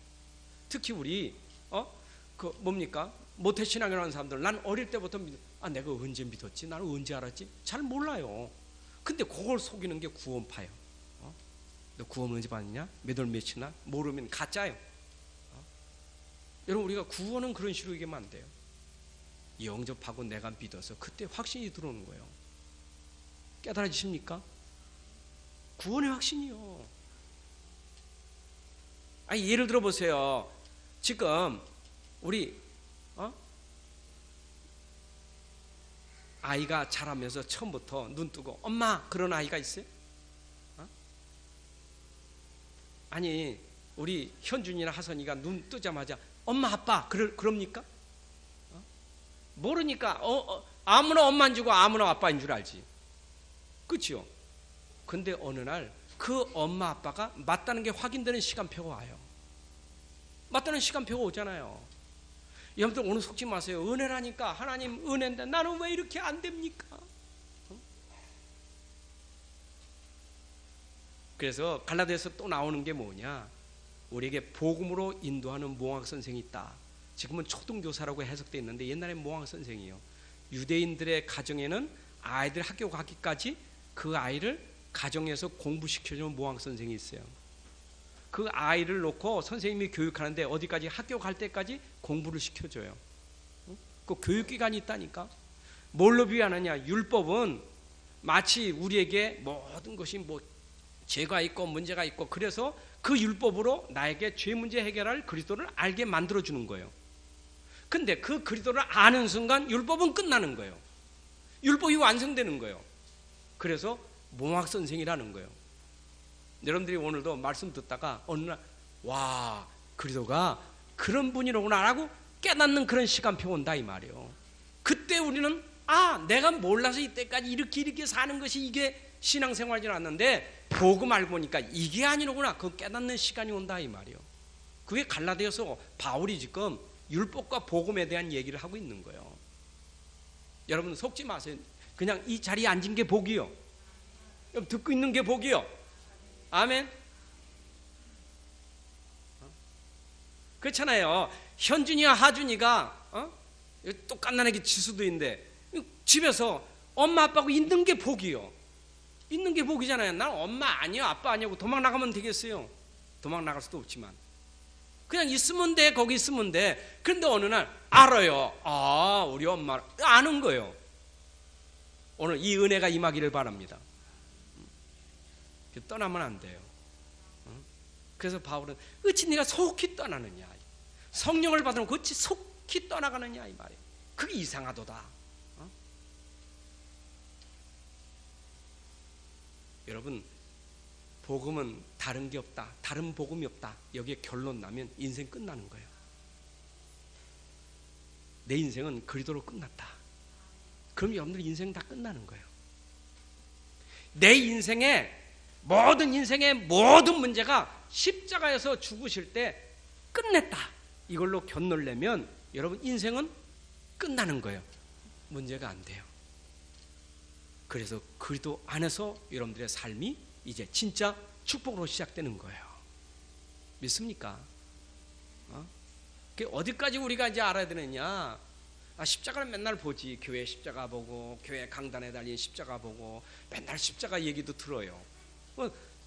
특히 우리 그 뭡니까? 모태신앙이라는 사람들, 난 어릴 때부터 내가 언제 믿었지? 나는 언제 알았지? 잘 몰라요. 근데 그걸 속이는 게 구원파예요. 너 구원 언제 받느냐? 몇 월 며칠 날? 모르면 가짜예요. 여러분 우리가 구원은 그런 식으로 얘기하면 안 돼요. 영접하고 내가 믿어서 그때 확신이 들어오는 거예요. 깨달아지십니까? 구원의 확신이요. 예를 들어 보세요. 지금 우리 아이가 자라면서 처음부터 눈 뜨고 엄마 그런 아이가 있어요? 아니 우리 현준이나 하선이가 눈 뜨자마자 엄마 아빠 그럽니까? 모르니까 아무나 엄마인 줄 알고 아무나 아빠인 줄 알지. 그렇죠? 근데 어느 날 그 엄마 아빠가 맞다는 게 확인되는 시간표가 와요. 맞다는 시간표가 오잖아요. 여러분들 오늘 속지 마세요. 은혜라니까, 하나님 은혜인데 나는 왜 이렇게 안 됩니까? 그래서 갈라디아에서 또 나오는 게 뭐냐? 우리에게 복음으로 인도하는 몽학 선생이 있다. 지금은 초등교사라고 해석되어 있는데 옛날에 몽학 선생이에요. 유대인들의 가정에는 아이들 학교 가기까지 그 아이를 가정에서 공부시켜주는 몽학 선생이 있어요. 그 아이를 놓고 선생님이 교육하는데 어디까지? 학교 갈 때까지 공부를 시켜줘요. 그 교육기관이 있다니까. 뭘로 비유하느냐? 율법은 마치 우리에게 모든 것이 뭐 죄가 있고 문제가 있고, 그래서 그 율법으로 나에게 죄 문제 해결할 그리스도를 알게 만들어주는 거예요. 근데 그 그리스도를 아는 순간 율법은 끝나는 거예요. 율법이 완성되는 거예요. 그래서 몽학 선생이라는 거예요. 여러분들이 오늘도 말씀 듣다가 어느 날 와, 그리스도가 그런 분이로구나 라고 깨닫는 그런 시간표 온다 이 말이에요. 그때 우리는 내가 몰라서 이때까지 이렇게 사는 것이 이게 신앙생활이지 않았는데 복음 알고 보니까 이게 아니로구나, 그 깨닫는 시간이 온다 이 말이에요. 그게 갈라디아서 바울이 지금 율법과 복음에 대한 얘기를 하고 있는 거예요. 여러분 속지 마세요. 그냥 이 자리에 앉은 게 복이요. 여러분 듣고 있는 게 복이요. 아멘. 그렇잖아요. 현준이와 하준이가 똑같나게 지수도인데 집에서 엄마 아빠하고 있는 게 복이요. 있는 게 복이잖아요. 난 엄마 아니요 아빠 아니고 도망 나가면 되겠어요. 도망 나갈 수도 없지만 그냥 있으면 돼. 거기 있으면 돼. 그런데 어느 날 알아요. 아, 우리 엄마 아는 거예요. 오늘 이 은혜가 임하기를 바랍니다. 떠나면 안 돼요. 그래서 바울은 어찌 네가 속히 떠나느냐, 성령을 받으면 어찌 속히 떠나가느냐 이 말이에요. 그게 이상하도다. 여러분, 복음은 다른 게 없다, 다른 복음이 없다, 여기에 결론 나면 인생 끝나는 거예요. 내 인생은 그리스도로 끝났다. 그럼 여러분들 인생 다 끝나는 거예요. 내 인생의 모든 문제가 십자가에서 죽으실 때 끝냈다, 이걸로 견놀려면 여러분 인생은 끝나는 거예요. 문제가 안 돼요. 그래서 그리스도 안에서 여러분들의 삶이 이제 진짜 축복으로 시작되는 거예요. 믿습니까? 어디까지 우리가 이제 알아야 되느냐? 십자가는 맨날 보지. 교회 십자가 보고, 교회 강단에 달린 십자가 보고, 맨날 십자가 얘기도 들어요.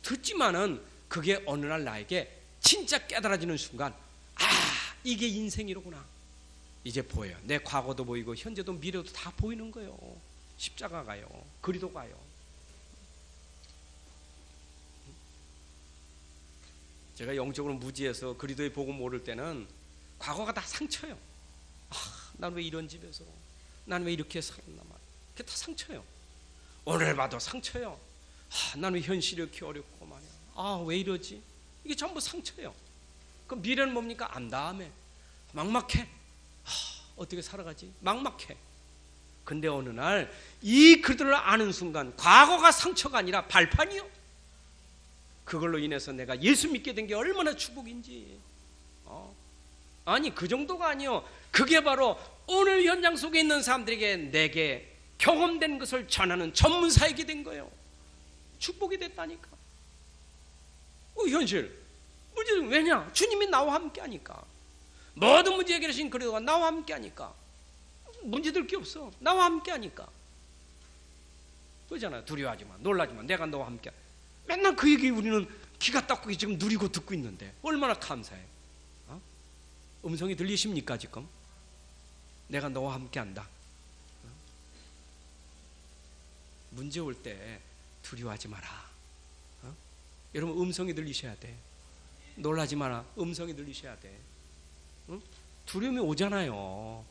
듣지만은 그게 어느 날 나에게 진짜 깨달아지는 순간, 이게 인생이로구나. 이제 보여요. 내 과거도 보이고 현재도 미래도 다 보이는 거예요. 십자가가요, 그리스도가요. 제가 영적으로 무지해서 그리스도의 복음 모를 때는 과거가 다 상처예요. 난 왜 이런 집에서, 난 왜 이렇게 살았나 말이야. 그게 다 상처예요. 오늘 봐도 상처예요. 난 왜 현실이 이렇게 어렵고 말이야. 왜 이러지? 이게 전부 상처예요. 그럼 미래는 뭡니까? 암담해, 막막해. 어떻게 살아가지? 막막해. 근데 어느 날 이 그들을 아는 순간 과거가 상처가 아니라 발판이요. 그걸로 인해서 내가 예수 믿게 된 게 얼마나 축복인지. 아니 그 정도가 아니요. 그게 바로 오늘 현장 속에 있는 사람들에게 내게 경험된 것을 전하는 전문사에게 된 거예요. 축복이 됐다니까. 현실 문제는 왜냐? 주님이 나와 함께 하니까. 모든 문제 해결하신 그리스도가 나와 함께 하니까 문제될 게 없어. 나와 함께 하니까. 그러잖아요. 두려워하지 마, 놀라지 마, 내가 너와 함께. 맨날 그 얘기 우리는 귀가 닦고 지금 누리고 듣고 있는데 얼마나 감사해. 음성이 들리십니까 지금? 내가 너와 함께 한다. 문제 올 때 두려워하지 마라. 여러분 음성이 들리셔야 돼. 놀라지 마라. 음성이 들리셔야 돼. 두려움이 오잖아요.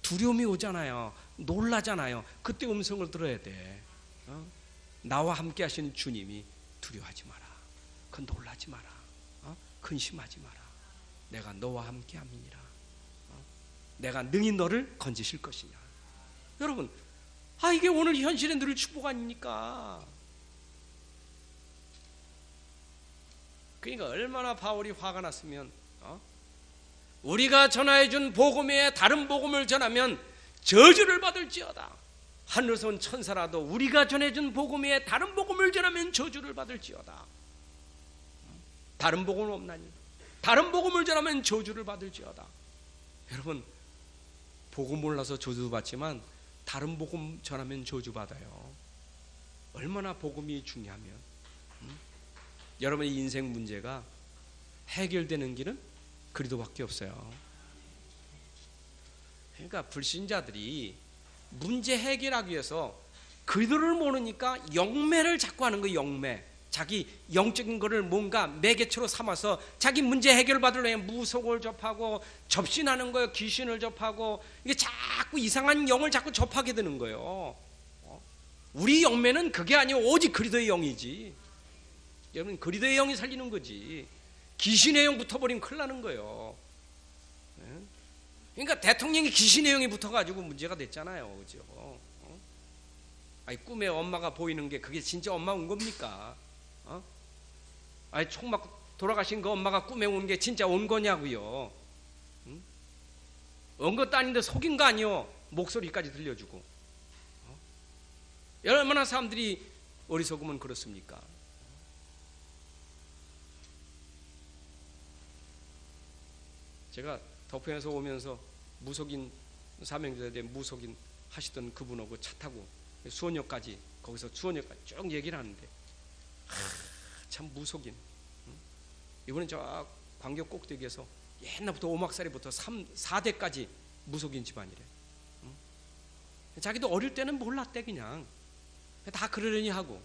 두려움이 오잖아요. 놀라잖아요. 그때 음성을 들어야 돼. 나와 함께 하시는 주님이 두려워하지 마라. 그건 놀라지 마라. 근심하지 마라. 내가 너와 함께 함이니라. 내가 능히 너를 건지실 것이냐. 여러분, 이게 오늘 현실에 누릴 축복 아닙니까? 그러니까 얼마나 바울이 화가 났으면 우리가 전하여준 복음 외에 다른 복음을 전하면 저주를 받을지어다. 하늘에서 온 천사라도 우리가 전해준 복음 외에 다른 복음을 전하면 저주를 받을지어다. 다른 복음은 없나니? 다른 복음을 전하면 저주를 받을지어다. 여러분, 복음 몰라서 저주 받지만 다른 복음 전하면 저주 받아요. 얼마나 복음이 중요하면. 여러분의 인생 문제가 해결되는 길은 그리스도밖에 없어요. 그러니까 불신자들이 문제 해결하기 위해서 그리스도를 모르니까 영매를 자꾸 하는 거예요. 영매. 자기 영적인 거를 뭔가 매개체로 삼아서 자기 문제 해결 받으려면 무속을 접하고 접신하는 거예요. 귀신을 접하고 이게 자꾸 이상한 영을 자꾸 접하게 되는 거예요. 우리 영매는 그게 아니고 오직 그리스도의 영이지. 여러분 그리스도의 영이 살리는 거지. 귀신의 영 붙어버리면 큰일 나는 거예요. 그러니까 대통령이 귀신의 영이 붙어가지고 문제가 됐잖아요. 그죠? 꿈에 엄마가 보이는 게 그게 진짜 엄마 온 겁니까? 총 맞고 돌아가신 그 엄마가 꿈에 온 게 진짜 온 거냐고요? 온 것도 아닌데 속인 거 아니요? 목소리까지 들려주고. 얼마나 사람들이 어리석으면 그렇습니까? 제가 덕평에서 오면서 무속인 사명자대 무속인 하시던 그분하고 차 타고 수원역까지 거기서 수원역까지 쭉 얘기를 하는데 참 무속인. 이번엔 저 광교 꼭대기에서 옛날부터 오막살이부터 4대까지 무속인 집안이래. 자기도 어릴 때는 몰랐대. 그냥 다 그러려니 하고.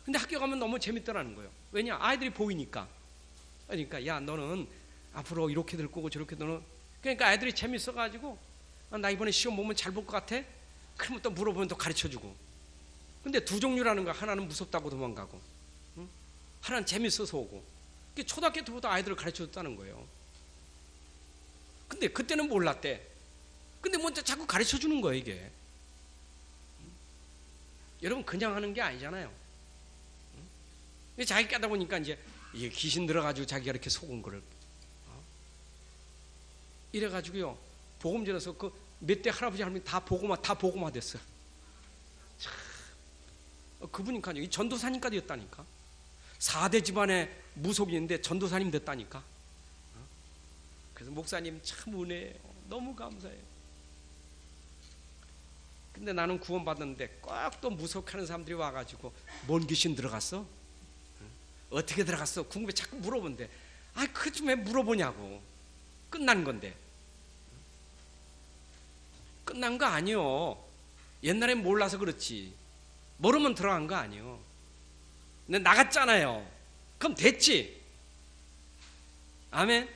근데 학교 가면 너무 재밌더라는 거예요. 왜냐? 아이들이 보이니까. 그러니까 야 너는 앞으로 이렇게 될 거고 저렇게 너는. 그러니까 아이들이 재밌어가지고 나 이번에 시험 보면 잘 볼 것 같아? 그러면 또 물어보면 또 가르쳐주고. 근데 두 종류라는 거야. 하나는 무섭다고 도망가고, 하나는 재밌어서 오고. 초등학교 때부터 아이들을 가르쳐줬다는 거예요. 근데 그때는 몰랐대. 근데 뭐 자꾸 가르쳐주는 거예요 이게. 여러분 그냥 하는 게 아니잖아요. 자기 깨다 보니까 이제 이게 귀신 들어가지고 자기가 이렇게 속은 거를 이래가지고요 복음 전해서 그 몇 대 할아버지 할머니 다 복음화 됐어. 참, 그분이니까요. 이 전도사님까지 됐다니까. 4대 집안에 무속인인데 전도사님 됐다니까. 그래서 목사님 참 은혜예요. 너무 감사해요. 근데 나는 구원받았는데 꼭 또 무속하는 사람들이 와가지고 뭔 귀신 들어갔어? 어떻게 들어갔어? 궁금해. 자꾸 물어본대. 그거 좀 왜 물어보냐고. 끝난 건데. 끝난 거 아니요. 옛날엔 몰라서 그렇지. 모르면 들어간 거 아니요. 근데 나갔잖아요. 그럼 됐지. 아멘.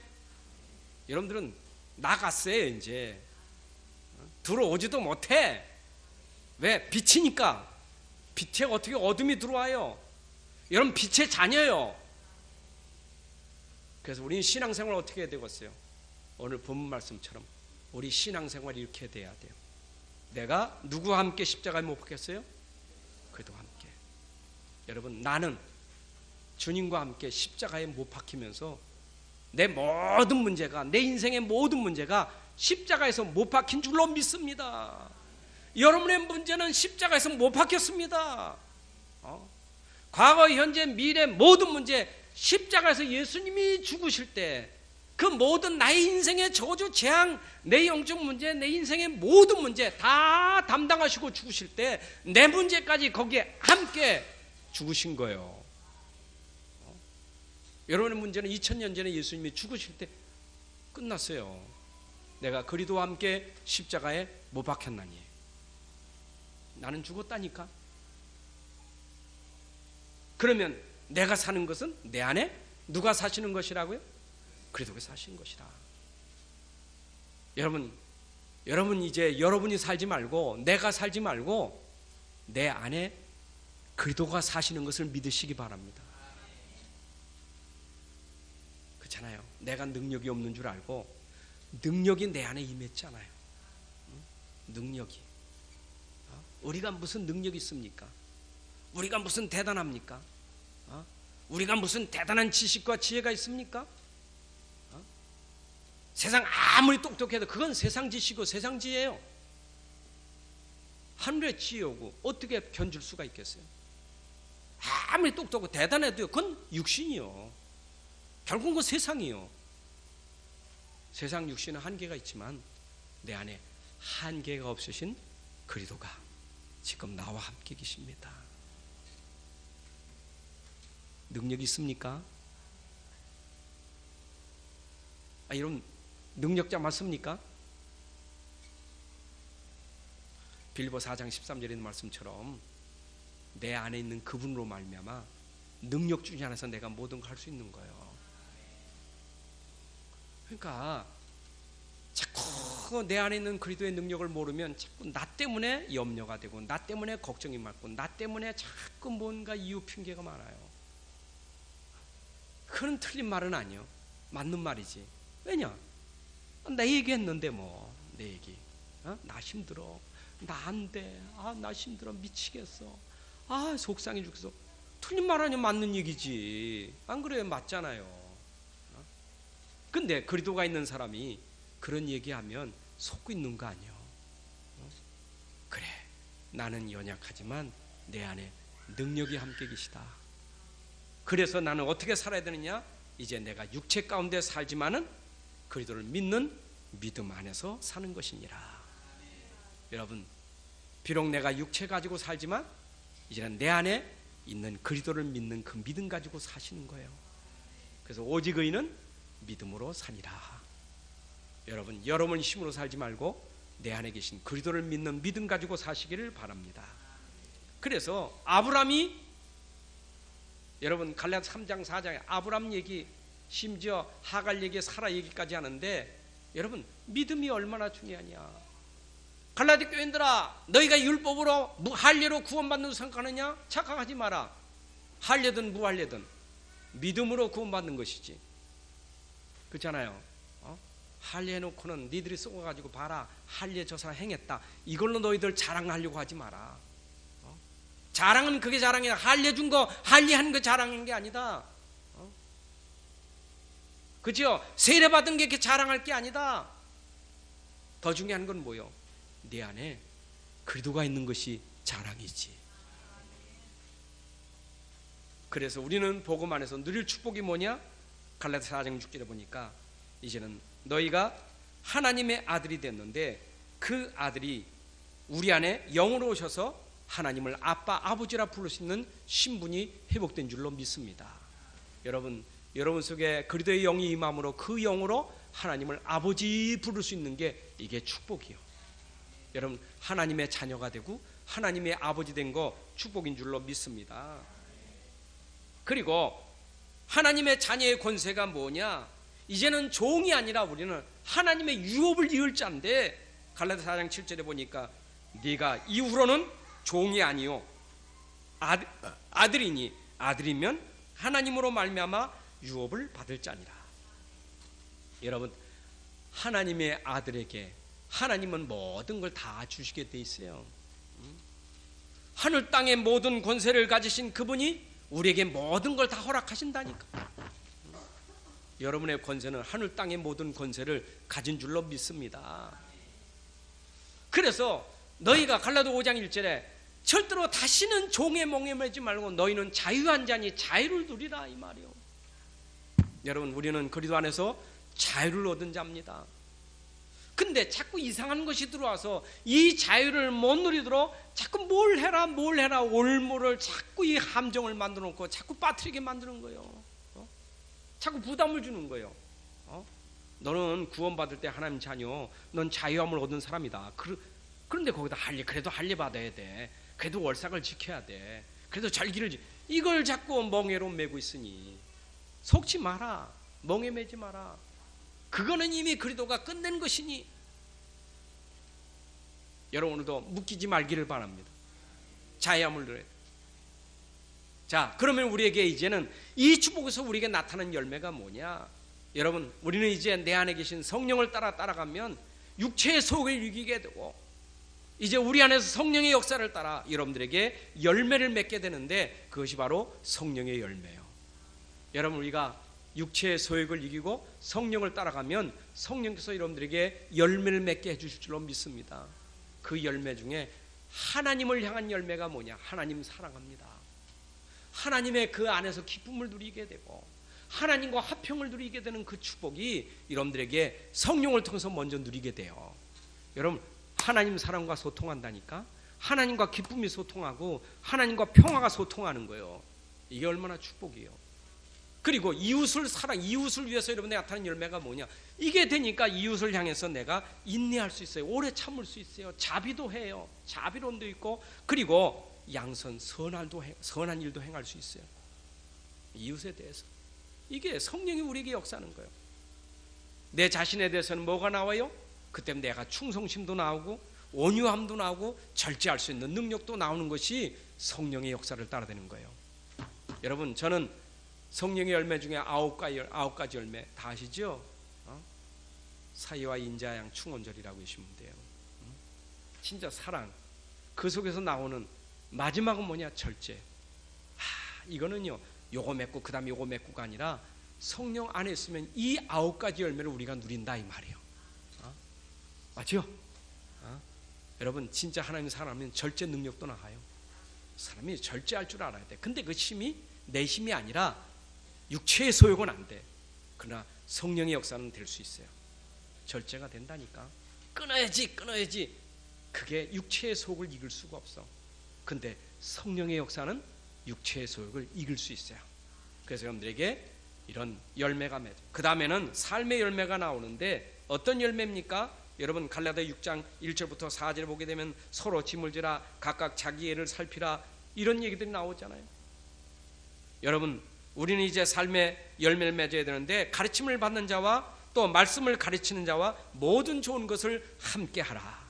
여러분들은 나갔어요 이제. 들어오지도 못해. 왜? 빛이니까. 빛에 어떻게 어둠이 들어와요? 여러분 빛의 자녀요. 그래서 우리는 신앙생활 어떻게 해야 되겠어요? 오늘 본문 말씀처럼 우리 신앙생활이 이렇게 돼야 돼요. 내가 누구와 함께 십자가에 못 박혔어요? 그래도 함께. 여러분 나는 주님과 함께 십자가에 못 박히면서 내 모든 문제가, 내 인생의 모든 문제가 십자가에서 못 박힌 줄로 믿습니다. 여러분의 문제는 십자가에서 못 박혔습니다. 과거, 현재, 미래 모든 문제 십자가에서 예수님이 죽으실 때 그 모든 나의 인생의 저주, 재앙, 내 영적 문제, 내 인생의 모든 문제 다 담당하시고 죽으실 때 내 문제까지 거기에 함께 죽으신 거예요. 여러분의 문제는 2000년 전에 예수님이 죽으실 때 끝났어요. 내가 그리스도와 함께 십자가에 못 박혔나니. 나는 죽었다니까. 그러면 내가 사는 것은 내 안에 누가 사시는 것이라고요? 그리스도가 사시는 것이라. 여러분 이제 여러분이 살지 말고 내가 살지 말고 내 안에 그리스도가 사시는 것을 믿으시기 바랍니다. 그렇잖아요. 내가 능력이 없는 줄 알고 능력이 내 안에 임했잖아요. 능력이. 우리가 무슨 능력이 있습니까? 우리가 무슨 대단합니까? 우리가 무슨 대단한 지식과 지혜가 있습니까? 세상 아무리 똑똑해도 그건 세상 지식이고 세상 지혜예요. 하늘의 지혜고 어떻게 견줄 수가 있겠어요? 아무리 똑똑하고 대단해도요, 그건 육신이요. 결국은 그 세상이요. 세상 육신은 한계가 있지만 내 안에 한계가 없으신 그리스도가 지금 나와 함께 계십니다. 능력 있습니까? 여러분 능력자 맞습니까? 빌립보 4장 13절에 있는 말씀처럼 내 안에 있는 그분으로 말미암아 능력 중에 하나에서 내가 모든 걸 할 수 있는 거예요. 그러니까 자꾸 내 안에 있는 그리스도의 능력을 모르면 자꾸 나 때문에 염려가 되고 나 때문에 걱정이 많고 나 때문에 자꾸 뭔가 이유 핑계가 많아요. 그건 틀린 말은 아니에요. 맞는 말이지. 왜냐? 내 얘기 했는데 뭐 내 얘기. 나 힘들어. 나 안 돼. 나 힘들어. 미치겠어. 속상해 죽겠어. 틀린 말 아니면 맞는 얘기지. 안 그래요? 맞잖아요. 근데 그리스도가 있는 사람이 그런 얘기하면 속고 있는 거 아니에요. 그래. 나는 연약하지만 내 안에 능력이 함께 계시다. 그래서 나는 어떻게 살아야 되느냐? 이제 내가 육체 가운데 살지만은 그리스도를 믿는 믿음 안에서 사는 것이니라. 여러분, 비록 내가 육체 가지고 살지만 이제는 내 안에 있는 그리스도를 믿는 그 믿음 가지고 사시는 거예요. 그래서 오직 의인은 믿음으로 사니라. 여러분, 여러분 힘으로 살지 말고 내 안에 계신 그리스도를 믿는 믿음 가지고 사시기를 바랍니다. 그래서 아브라함이, 여러분 갈라디아 3장 4장에 아브라함 얘기, 심지어 하갈 얘기, 사라 얘기까지 하는데, 여러분 믿음이 얼마나 중요하냐. 갈라디아 교인들아, 너희가 율법으로 할례로 구원받는 생각하느냐? 착각하지 마라. 할례든 무할례든 믿음으로 구원받는 것이지. 그렇잖아요. 할례 해놓고는 니들이 썩어가지고 봐라, 할례 저 사람 행했다, 이걸로 너희들 자랑하려고 하지 마라. 자랑은 그게 자랑이야. 할례 준 거, 할례한 거 자랑인 게 아니다. 그죠? 세례 받은 게 이렇게 자랑할 게 아니다. 더 중요한 건 뭐요? 내 안에 그리스도가 있는 것이 자랑이지. 그래서 우리는 복음 안에서 누릴 축복이 뭐냐? 갈라디아 4장 6절에 보니까 이제는 너희가 하나님의 아들이 됐는데 그 아들이 우리 안에 영으로 오셔서 하나님을 아빠, 아버지라 부를 수 있는 신분이 회복된 줄로 믿습니다. 여러분 속에 그리스도의 영이 임함으로 그 영으로 하나님을 아버지 부를 수 있는 게 이게 축복이요. 여러분 하나님의 자녀가 되고 하나님의 아버지 된 거 축복인 줄로 믿습니다. 그리고 하나님의 자녀의 권세가 뭐냐? 이제는 종이 아니라 우리는 하나님의 유업을 이을 자인데, 갈라디아 4장 7절에 보니까 네가 이후로는 종이 아니요 아들이니 아들이면 하나님으로 말미암아 유업을 받을 자니라. 여러분 하나님의 아들에게 하나님은 모든 걸 다 주시게 돼 있어요. 하늘 땅의 모든 권세를 가지신 그분이 우리에게 모든 걸 다 허락하신다니까. 여러분의 권세는 하늘 땅의 모든 권세를 가진 줄로 믿습니다. 그래서 너희가 갈라디아 5장 1절에 절대로 다시는 종의 멍에 매지 말고 너희는 자유한 자니 자유를 누리라, 이 말이요. 여러분 우리는 그리스도 안에서 자유를 얻은 자입니다. 근데 자꾸 이상한 것이 들어와서 이 자유를 못 누리도록 자꾸 뭘 해라 올무를 자꾸 이 함정을 만들어 놓고 자꾸 빠뜨리게 만드는 거예요. 자꾸 부담을 주는 거예요. 너는 구원받을 때 하나님 자녀, 넌 자유함을 얻은 사람이다. 그런데 거기다 그래도 할례 받아야 돼. 그래도 월삭을 지켜야 돼. 그래도 절기를 이걸 자꾸 멍에로 메고 있으니 속지 마라. 멍에 매지 마라. 그거는 이미 그리스도가 끝낸 것이니. 여러분 오늘도 묶이지 말기를 바랍니다. 자유함을 누려야 돼. 자, 그러면 우리에게 이제는 이 축복에서 우리에게 나타나는 열매가 뭐냐? 여러분 우리는 이제 내 안에 계신 성령을 따라가면 육체의 속을 이기게 되고, 이제 우리 안에서 성령의 역사를 따라 여러분들에게 열매를 맺게 되는데, 그것이 바로 성령의 열매예요. 여러분 우리가 육체의 소욕을 이기고 성령을 따라가면 성령께서 여러분들에게 열매를 맺게 해주실 줄로 믿습니다. 그 열매 중에 하나님을 향한 열매가 뭐냐? 하나님 사랑합니다. 하나님의 그 안에서 기쁨을 누리게 되고 하나님과 화평을 누리게 되는 그 축복이 여러분들에게 성령을 통해서 먼저 누리게 돼요. 여러분 하나님 사랑과 소통한다니까. 하나님과 기쁨이 소통하고 하나님과 평화가 소통하는 거예요. 이게 얼마나 축복이에요. 그리고 이웃을 이웃을 위해서 여러분이 나타나는 열매가 뭐냐? 이게 되니까 이웃을 향해서 내가 인내할 수 있어요. 오래 참을 수 있어요. 자비도 해요. 자비론도 있고, 그리고 양선 선한 일도 행할 수 있어요. 이웃에 대해서. 이게 성령이 우리에게 역사하는 거예요. 내 자신에 대해서는 뭐가 나와요? 그때 내가 충성심도 나오고 온유함도 나오고 절제할 수 있는 능력도 나오는 것이 성령의 역사를 따라되는 거예요. 여러분 저는 성령의 열매 중에 9가지 열매 다 아시죠? 사이와 인자양 충원절이라고 하시면 돼요. 진짜 사랑, 그 속에서 나오는 마지막은 뭐냐? 절제. 이거는요 요거 맺고 그 다음에 요거 맺고가 아니라 성령 안에 있으면 이 9가지 열매를 우리가 누린다, 이 말이에요. 맞죠? 여러분 진짜 하나님 사람은 절제 능력도 나가요. 사람이 절제할 줄 알아야 돼. 근데 그 힘이 내 힘이 아니라 육체의 소욕은 안 돼. 그러나 성령의 역사는 될 수 있어요. 절제가 된다니까. 끊어야지. 그게 육체의 속을 이길 수가 없어. 근데 성령의 역사는 육체의 속을 이길 수 있어요. 그래서 여러분들에게 이런 열매가 맺어. 그 다음에는 삶의 열매가 나오는데 어떤 열매입니까? 여러분 갈라디아 6장 1절부터 4절을 보게 되면 서로 짐을 지라, 각각 자기 애를 살피라, 이런 얘기들이 나오잖아요. 여러분 우리는 이제 삶의 열매를 맺어야 되는데 가르침을 받는 자와 또 말씀을 가르치는 자와 모든 좋은 것을 함께 하라.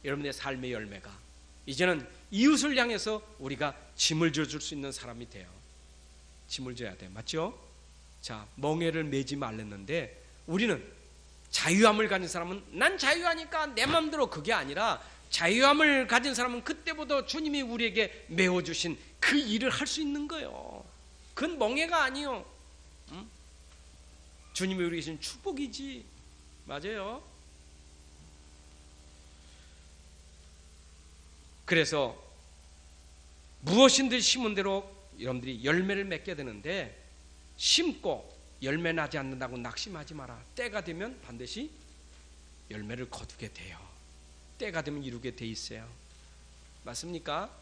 여러분의 삶의 열매가 이제는 이웃을 향해서 우리가 짐을 져줄 수 있는 사람이 돼요. 짐을 져야 돼. 맞죠? 자, 멍에를 매지 말랬는데 우리는 자유함을 가진 사람은 난 자유하니까 내 마음대로, 그게 아니라 자유함을 가진 사람은 그때부터 주님이 우리에게 메워주신 그 일을 할 수 있는 거예요. 그건 멍해가 아니요. 주님이 우리에게 주신 축복이지. 맞아요. 그래서 무엇인들 심은 대로 여러분들이 열매를 맺게 되는데, 심고 열매 나지 않는다고 낙심하지 마라. 때가 되면 반드시 열매를 거두게 돼요. 때가 되면 이루게 돼 있어요. 맞습니까?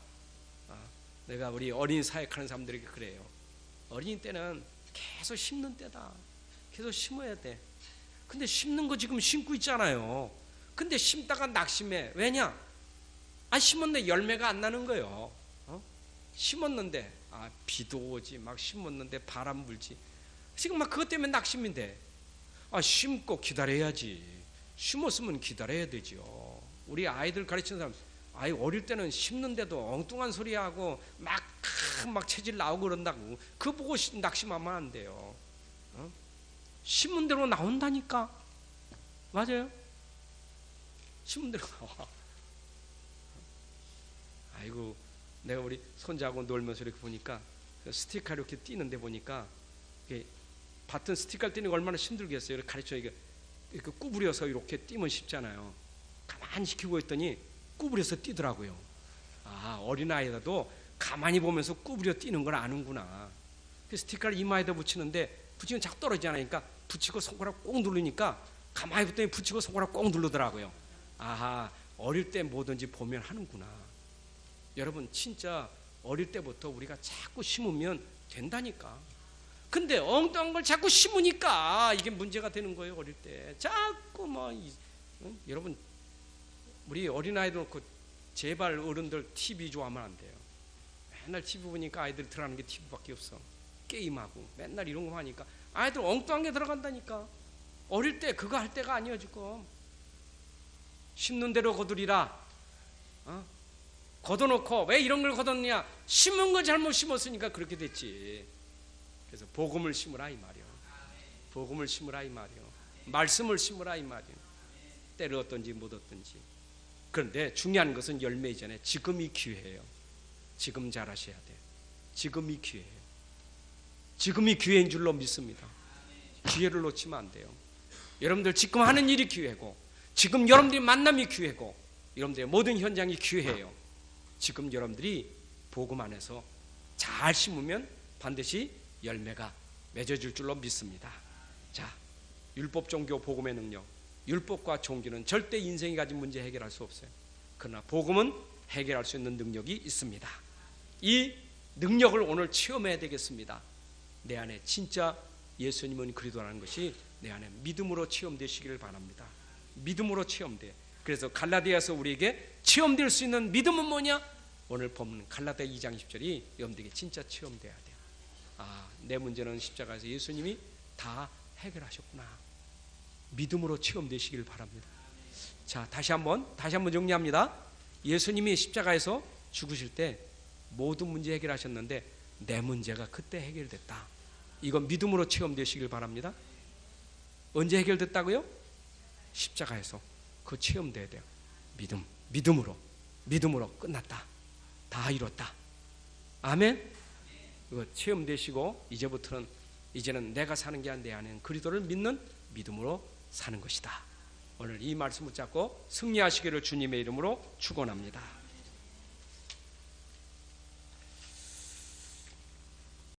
내가 우리 어린이 사역하는 사람들에게 그래요. 어린이 때는 계속 심는 때다. 계속 심어야 돼. 근데 심는 거 지금 심고 있잖아요. 근데 심다가 낙심해. 왜냐? 심었는데 열매가 안 나는 거예요. 심었는데 비도 오지, 막 심었는데 바람 불지. 지금 막 그것 때문에 낙심인데, 심고 기다려야지. 심었으면 기다려야 되죠. 우리 아이들 가르치는 사람, 어릴 때는 심는데도 엉뚱한 소리 하고 막 체질 나오고 그런다고 그거 보고 낙심하면 안 돼요. 심은 대로 나온다니까. 맞아요. 심은 대로 나와. 아이고, 내가 우리 손자하고 놀면서 이렇게 보니까 스티커 이렇게 띄는데 보니까 밭은 스티커 띄는 거 얼마나 힘들겠어요. 이렇게 가르쳐 이렇게 구부려서 이렇게 띄면 쉽잖아요. 가만히 시키고 있더니 구부려서 띄더라고요. 어린아이라도 가만히 보면서 구부려 띄는 걸 아는구나. 그 스티커를 이마에다 붙이는데 붙이면 자꾸 떨어지지 않으니까 붙이고 손가락 꼭 누르니까 가만히 붙더니 붙이고 손가락 꼭 누르더라고요. 어릴 때 뭐든지 보면 하는구나. 여러분 진짜 어릴 때부터 우리가 자꾸 심으면 된다니까. 근데 엉뚱한 걸 자꾸 심으니까 이게 문제가 되는 거예요. 어릴 때 자꾸 여러분 우리 어린아이들 놓고 제발 어른들 TV 좋아하면 안 돼요. 맨날 TV 보니까 아이들 들어가는 게 TV밖에 없어. 게임하고 맨날 이런 거 하니까 아이들 엉뚱한 게 들어간다니까. 어릴 때 그거 할 때가 아니에요. 지금 심는 대로 거두리라. 걷어놓고 왜 이런 걸 걷었냐? 심은 걸 잘못 심었으니까 그렇게 됐지. 그래서 복음을 심으라 이 말이요. 복음을 심으라 이 말이요. 말씀을 심으라 이 말이요. 때를 얻든지 못 얻든지. 그런데 중요한 것은 열매 이전에 지금이 기회예요. 지금 잘하셔야 돼요. 지금이 기회예요. 지금이 기회인 줄로 믿습니다. 기회를 놓치면 안 돼요. 여러분들 지금 하는 일이 기회고, 지금 여러분들이 만남이 기회고, 여러분들의 모든 현장이 기회예요. 지금 여러분들이 복음 안에서 잘 심으면 반드시 열매가 맺어질 줄로 믿습니다. 자, 율법, 종교, 복음의 능력. 율법과 종교는 절대 인생이 가진 문제 해결할 수 없어요. 그러나 복음은 해결할 수 있는 능력이 있습니다. 이 능력을 오늘 체험해야 되겠습니다. 내 안에 진짜 예수님은 그리스도라는 것이 내 안에 믿음으로 체험되시기를 바랍니다. 믿음으로 체험돼. 그래서 갈라디아서 우리에게 체험될 수 있는 믿음은 뭐냐? 오늘 본 갈라디아 2장 10절이 여러분들에게 진짜 체험돼야 돼요. 내 문제는 십자가에서 예수님이 다 해결하셨구나. 믿음으로 체험되시길 바랍니다. 자, 다시 한번 정리합니다. 예수님이 십자가에서 죽으실 때 모든 문제 해결하셨는데 내 문제가 그때 해결됐다. 이건 믿음으로 체험되시길 바랍니다. 언제 해결됐다고요? 십자가에서. 그 체험돼야 돼요. 믿음으로 끝났다. 다 이뤘다. 아멘. 이거 체험되시고 이제는 내가 사는 게 아니라 내 안에는 그리스도를 믿는 믿음으로 사는 것이다. 오늘 이 말씀 붙잡고 승리하시기를 주님의 이름으로 축원합니다.